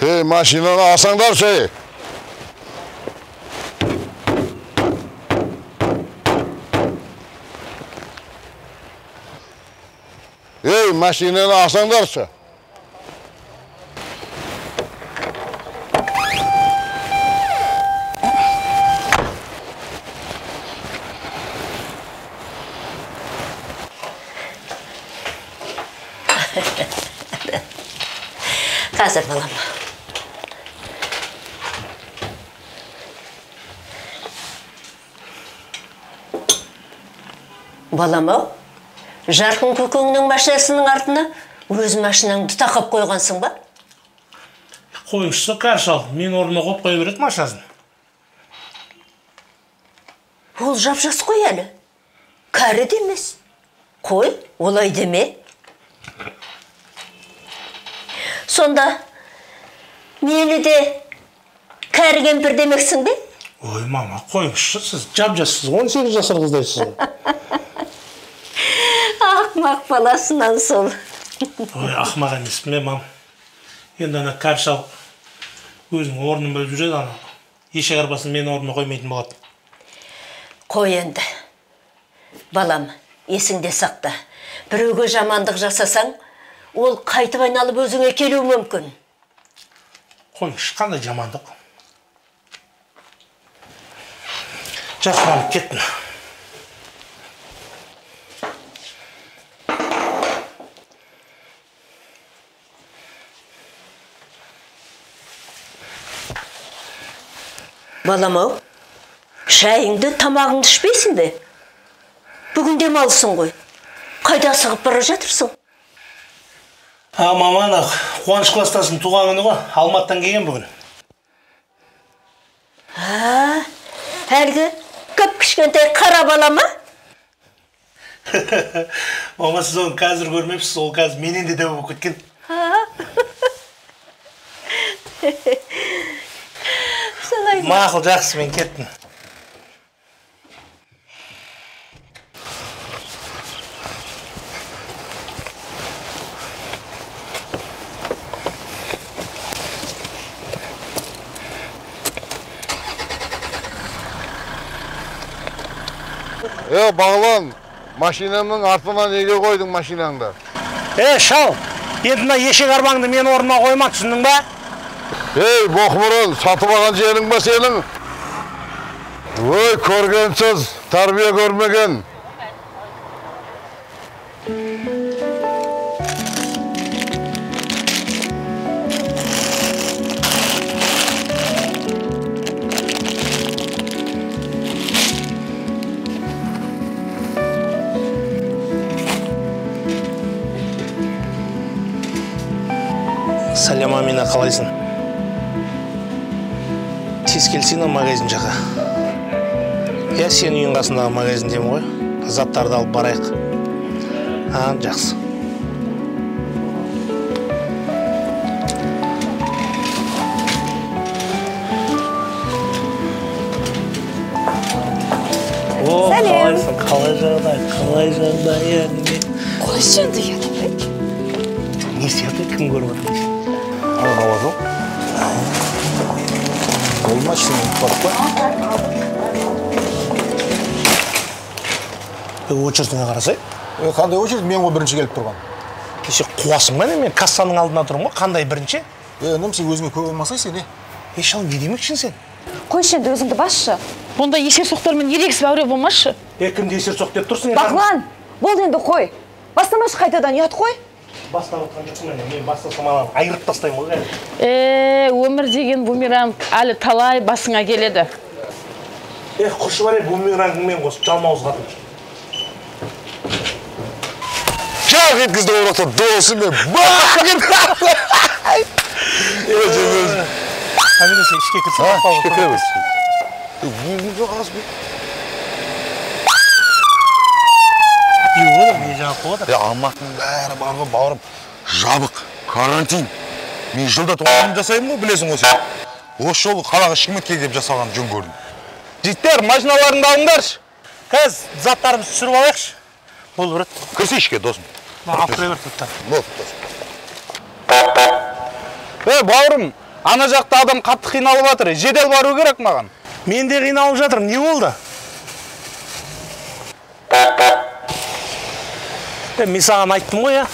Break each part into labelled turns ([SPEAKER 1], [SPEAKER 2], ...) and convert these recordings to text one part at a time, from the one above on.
[SPEAKER 1] Машинаны алсаңдаршы. Машинаны алсаңдаршы.
[SPEAKER 2] Қазір балам. Балам-ау, жарқын көкеңнің машинасының артына өз машинаңды тақап қойғансың ба?
[SPEAKER 3] Қойшысы Қаршал, мен орнына қойып қоя береді машинасын.
[SPEAKER 2] Ол жап-жас қой әлі. Кәрі демес. Қой, олай деме. Сонда, мені де кәрі кемпір демексің бе?
[SPEAKER 3] Ой, мама, қойыңызшы, сіз жап-жассыз, 18 жасар қыздайсыз.
[SPEAKER 2] Ақмақ баласынан сол.
[SPEAKER 3] Ой, ақмақ емеспін, мам. Енді ана Қаршал өзінің орнын бөліп жүреді, ана ешек арбасын мен орнына қоймайтын болады.
[SPEAKER 2] Қой енді. Балам, есіңде сақта. Біреуге жамандық жасасаң, ол қайтып айналып өзіңе келуі мүмкін.
[SPEAKER 3] Қойыңызшы, қандай жамандық? Жақсы, мам, кеттім.
[SPEAKER 2] Балам-ау, шайыңды, тамағыңды ішпейсің бе? Бүгін демалысың ғой. Қайда асығып бара жатырсың?
[SPEAKER 3] Маман, Қуаныш кластасының туған күні ғой, Алматыдан келген бүгін.
[SPEAKER 2] Әлгі көп кішкентай қара бала ма?
[SPEAKER 3] Мама, сіз оны қазір көрмепсіз, ол қазір менен де болып кеткен. Мақыл, жақсы, мен кеттім.
[SPEAKER 1] Бағлан, машинамның артына неге қойдың машинаңды?
[SPEAKER 3] Шал, енді ешек арбаңды мен орнына қоймақ, түсіндің ба?
[SPEAKER 1] Боқмұрын, сатып алған жерің ба сенің? Ой, көргенсіз, тарбие көрмеген.
[SPEAKER 3] Сәлем, Амина, қалайсың? Тез келсең магазин жаққа. Сен үйің қасындағы магазин деймін ғой. Заттарды алып барайық. Жақсы.
[SPEAKER 2] Сәлем.
[SPEAKER 3] Қалай жағдай,
[SPEAKER 2] Қойшы енді еді.
[SPEAKER 3] Не сияқты, кім көріп отыр?
[SPEAKER 1] Алғалады? Ол машина ұтпады ба?
[SPEAKER 3] Очередіңе қарасай?
[SPEAKER 4] Қандай очеред? Мен ғой бірінші келіп тұрған.
[SPEAKER 3] Кеше қуасың ба не? Мен кассаның алдына тұрмын ғой. Қандай бірінші?
[SPEAKER 4] Інім, сен өзіңе көп болмасайсың, не?
[SPEAKER 3] Шал, не демекшін сен?
[SPEAKER 5] Қойшы енді өзіңді басшы. Бұнда есерсоқтармен ерегісіп әуре болмашы.
[SPEAKER 3] Кімді есерсоқ деп тұрсың?
[SPEAKER 5] Бағлан, болды енді қой. Бастамашы қайтадан, ұят қой.
[SPEAKER 3] Бастап отқан жоқпын, мен бастасам ананы айырып тастаймын ғой.
[SPEAKER 5] Өмір деген бумеранг әлі талай басыңа келеді.
[SPEAKER 3] Құршы бар бумерангыңмен қосып жалмауыз қатын.
[SPEAKER 1] Жақ еткізді орақта досы мен бақын!
[SPEAKER 3] Амина, сен ішке кірсің.
[SPEAKER 1] Ішке кірсің. Неге жоқ аз бе?
[SPEAKER 3] Мен жаңа қоғады.
[SPEAKER 1] Алматының бәрі барғы бауырым жабық, карантин. Мен жылда тоғын жасаймын ғой, білесің ғой сен. Осы жолы қалаға шымкентке деп жасалған жөн көрдім.
[SPEAKER 3] Жеттер, машиналарыңды алыңдаршы. Қазір заттарымызды түсіріп алайықшы. Бол бұрат.
[SPEAKER 1] Кірсе ішке, досым.
[SPEAKER 3] Алып тұра бер тұттан.
[SPEAKER 1] Бол, досым.
[SPEAKER 3] Бауырым,
[SPEAKER 6] Ана жақта адам қатты қиналып жатыр. Жедел бару керек маған.
[SPEAKER 3] Мен де қиналып жатырмын. Не болды? Мен саған айттым ғой, я.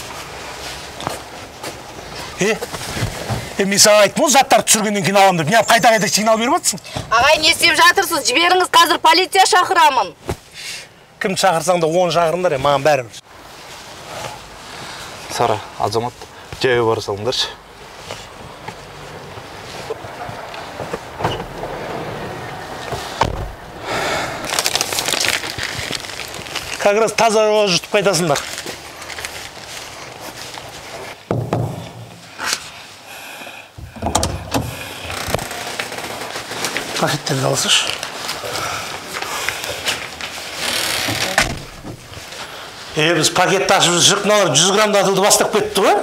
[SPEAKER 3] Мен саған айттым ғой, заттарды түсіргеннен кейін аламын деп. Не қайта-қайта сигнал беріп жатсың?
[SPEAKER 7] Ағай, не істеп жатырсыз? Жіберіңіз, қазір полиция шақырамын.
[SPEAKER 3] Кім шақырсаң да 10 шақырыңдар, маған бәрібір.
[SPEAKER 6] Сара, Азамат, жайы бара салыңдаршы.
[SPEAKER 3] Как раз таза ауа жұтып қайтасыңдар. Пакеттерді алсыш. Біз пакетті ашып жүріп, мыналар 100 грамм датылды бастап кетті ғой?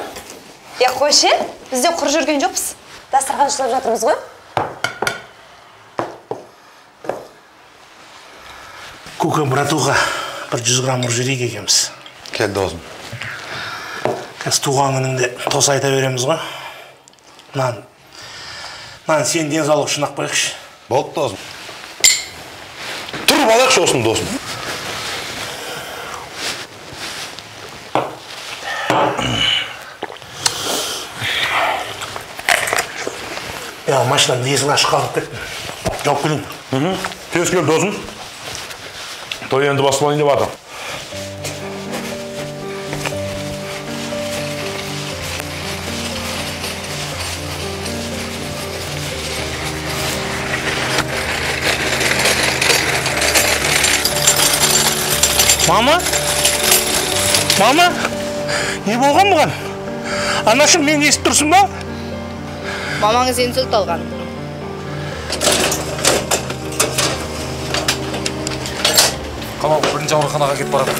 [SPEAKER 5] Қойшы, бізде құр жүрген жоқпыз. Дастархан жылап жатырмыз ғой.
[SPEAKER 3] Көкем, братуға, бір 100 грамм ұр жүрейік екеміз.
[SPEAKER 1] Кел досым.
[SPEAKER 3] Қазір туған күніңде тоса айта береміз ғой. Сен денсаулық үшін ақ қойықшы.
[SPEAKER 1] Болды досым. Тұрып алайықшы осыны досым.
[SPEAKER 3] Машинаның есігін ашық қалып кеттім. Жауып келейін.
[SPEAKER 1] Тез кел досым. Той енді басылайын деп атам.
[SPEAKER 3] Мама? Не болған бұған? Анашым, мен естіп тұрсың ба?
[SPEAKER 7] Мамаңыз инсульт алған.
[SPEAKER 4] Қалалық бірінші ауруханаға кетіп барадық.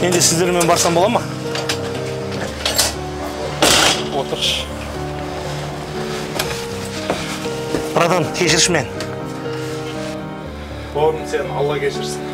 [SPEAKER 3] Енді сіздермен барсам бола ма?
[SPEAKER 6] Отыршы.
[SPEAKER 3] Братан, кешірші мен.
[SPEAKER 6] Бауырым, сен Алла кешірсін.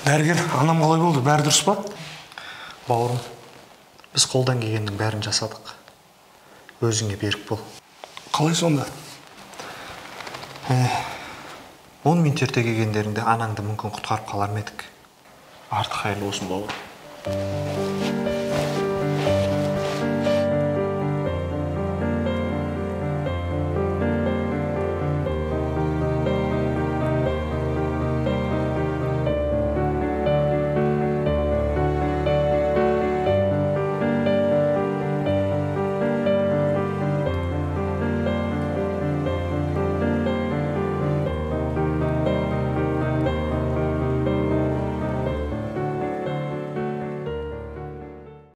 [SPEAKER 3] Дәрігер, анам қалай болды? Бәрі дұрыс па?
[SPEAKER 8] Бауырым, біз қолдан келгеннің бәрін жасадық. Өзіңе берік бол.
[SPEAKER 3] Қалай сонда?
[SPEAKER 8] 10 минут ерте келгендеріңде анаңды мүмкін құтқарып қалар ма едік? Артық қайырлы болсын, бауырым.